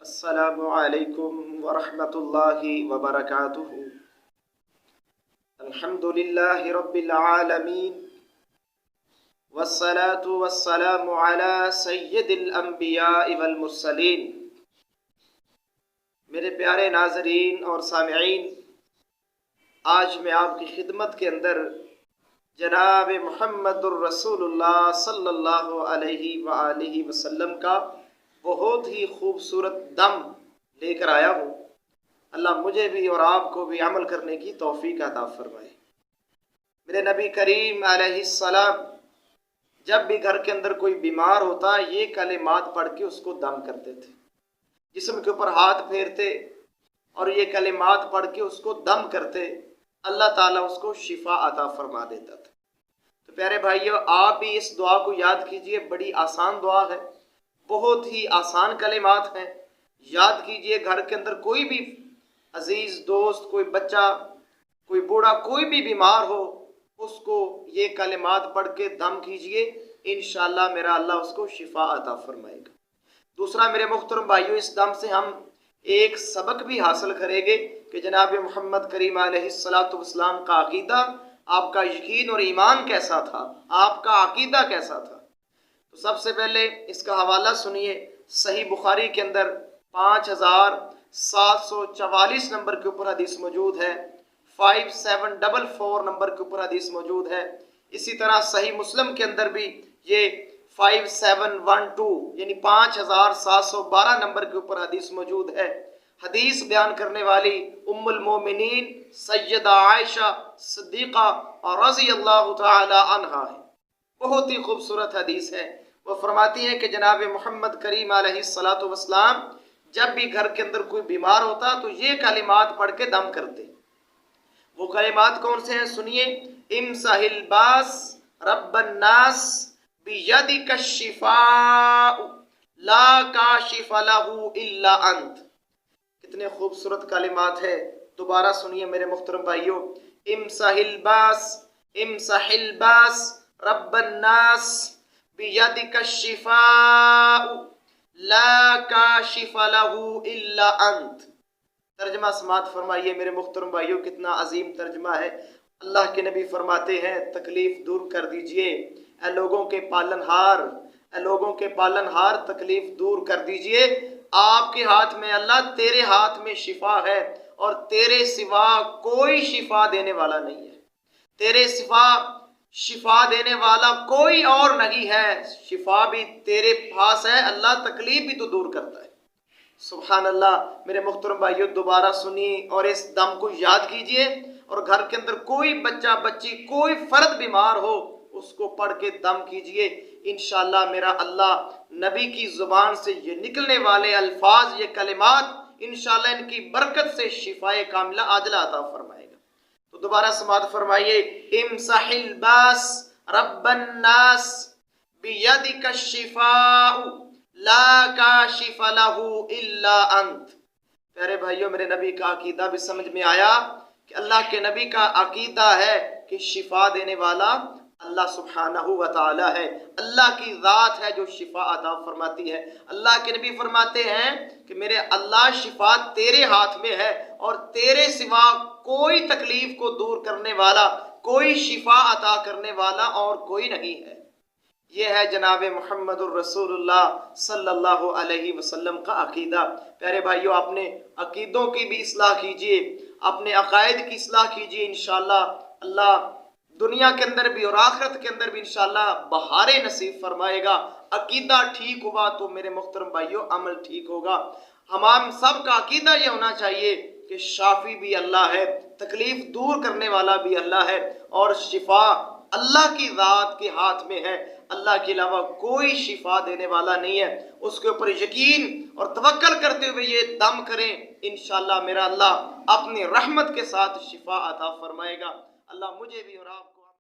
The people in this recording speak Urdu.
السلام علیکم ورحمۃ اللہ وبرکاتہ۔ الحمد للہ رب العالمین والصلاة والسلام علی سید الانبیاء والمرسلین۔ میرے پیارے ناظرین اور سامعین، آج میں آپ کی خدمت کے اندر جناب محمد الرسول اللہ صلی اللہ علیہ وآلہ وسلم کا بہت ہی خوبصورت دم لے کر آیا ہوں۔ اللہ مجھے بھی اور آپ کو بھی عمل کرنے کی توفیق عطا فرمائے۔ میرے نبی کریم علیہ السلام جب بھی گھر کے اندر کوئی بیمار ہوتا یہ کلمات پڑھ کے اس کو دم کرتے تھے، جسم کے اوپر ہاتھ پھیرتے اور یہ کلمات پڑھ کے اس کو دم کرتے، اللہ تعالیٰ اس کو شفا عطا فرما دیتا تھا۔ تو پیارے بھائیو، آپ بھی اس دعا کو یاد کیجئے، بڑی آسان دعا ہے، بہت ہی آسان کلمات ہیں، یاد کیجئے۔ گھر کے اندر کوئی بھی عزیز دوست، کوئی بچہ، کوئی بوڑھا، کوئی بھی بیمار ہو، اس کو یہ کلمات پڑھ کے دم کیجئے، انشاءاللہ میرا اللہ اس کو شفا عطا فرمائے گا۔ دوسرا میرے محترم بھائیو، اس دم سے ہم ایک سبق بھی حاصل کریں گے کہ جناب محمد کریم علیہ السلام کا عقیدہ، آپ کا یقین اور ایمان کیسا تھا، آپ کا عقیدہ کیسا تھا۔ تو سب سے پہلے اس کا حوالہ سنیے، صحیح بخاری کے اندر 5744 نمبر کے اوپر حدیث موجود ہے، 5744 نمبر کے اوپر حدیث موجود ہے۔ اسی طرح صحیح مسلم کے اندر بھی یہ 5712 یعنی 5712 نمبر کے اوپر حدیث موجود ہے۔ حدیث بیان کرنے والی ام المومنین سیدہ عائشہ صدیقہ رضی اللہ تعالی عنہا ہے۔ بہت ہی خوبصورت حدیث ہے۔ وہ فرماتی ہیں کہ جناب محمد کریم علیہ السلام جب بھی گھر کے اندر کوئی بیمار ہوتا تو یہ کلمات پڑھ کے دم کرتے۔ وہ کلمات کون سے ہیں سنیے، امسح الباس رب الناس بیدک الشفاء لا کاشف لہ الا انت۔ کتنے خوبصورت کلمات ہے، دوبارہ سنیے میرے محترم بھائیو، امسح الباس رب الناس بیدک الشفاء لا کاشف لہ الا انت۔ ترجمہ سماعت فرمائیے میرے محترم بھائیو، کتنا عظیم ترجمہ ہے۔ اللہ کے نبی فرماتے ہیں تکلیف دور کر دیجئے، اے لوگوں کے پالن ہار، اے لوگوں کے پالن ہار، تکلیف دور کر دیجئے۔ آپ کے ہاتھ میں اللہ، تیرے ہاتھ میں شفا ہے، اور تیرے سوا کوئی شفا دینے والا نہیں ہے، تیرے سوا شفا دینے والا کوئی اور نہیں ہے، شفا بھی تیرے پاس ہے اللہ، تکلیف بھی تو دور کرتا ہے۔ سبحان اللہ۔ میرے محترم بھائیو، دوبارہ سنیے اور اس دم کو یاد کیجئے، اور گھر کے اندر کوئی بچہ بچی، کوئی فرد بیمار ہو، اس کو پڑھ کے دم کیجئے، انشاءاللہ میرا اللہ نبی کی زبان سے یہ نکلنے والے الفاظ، یہ کلمات، انشاءاللہ ان کی برکت سے شفائے کاملہ عاجلہ عطا فرمائے گا۔ تو دوبارہ سماعت فرمائیے، امسح الباس رب الناس بیدک الشفاء لا کاشف لہ الا انت۔ پیارے بھائیوں، میرے نبی کا عقیدہ بھی سمجھ میں آیا کہ اللہ کے نبی کا عقیدہ ہے کہ شفا دینے والا اللہ سبحانہ و تعالی ہے، اللہ کی ذات ہے جو شفا عطا فرماتی ہے۔ اللہ کے نبی فرماتے ہیں کہ میرے اللہ، شفا تیرے ہاتھ میں ہے، اور تیرے سوا کوئی تکلیف کو دور کرنے والا، کوئی شفا عطا کرنے والا اور کوئی نہیں ہے۔ یہ ہے جناب محمد الرسول اللہ صلی اللہ علیہ وسلم کا عقیدہ۔ پیارے بھائیو، اپنے عقیدوں کی بھی اصلاح کیجئے، اپنے عقائد کی اصلاح کیجئے، انشاءاللہ اللہ دنیا کے اندر بھی اور آخرت کے اندر بھی انشاءاللہ بہاریں نصیب فرمائے گا۔ عقیدہ ٹھیک ہوا تو میرے محترم بھائیو عمل ٹھیک ہوگا۔ ہم سب کا عقیدہ یہ ہونا چاہیے کہ شافی بھی اللہ ہے، تکلیف دور کرنے والا بھی اللہ ہے، اور شفا اللہ کی ذات کے ہاتھ میں ہے، اللہ کے علاوہ کوئی شفا دینے والا نہیں ہے۔ اس کے اوپر یقین اور توکل کرتے ہوئے یہ دم کریں، انشاءاللہ میرا اللہ اپنی رحمت کے ساتھ شفا عطا فرمائے گا۔ اللہ مجھے بھی اور آپ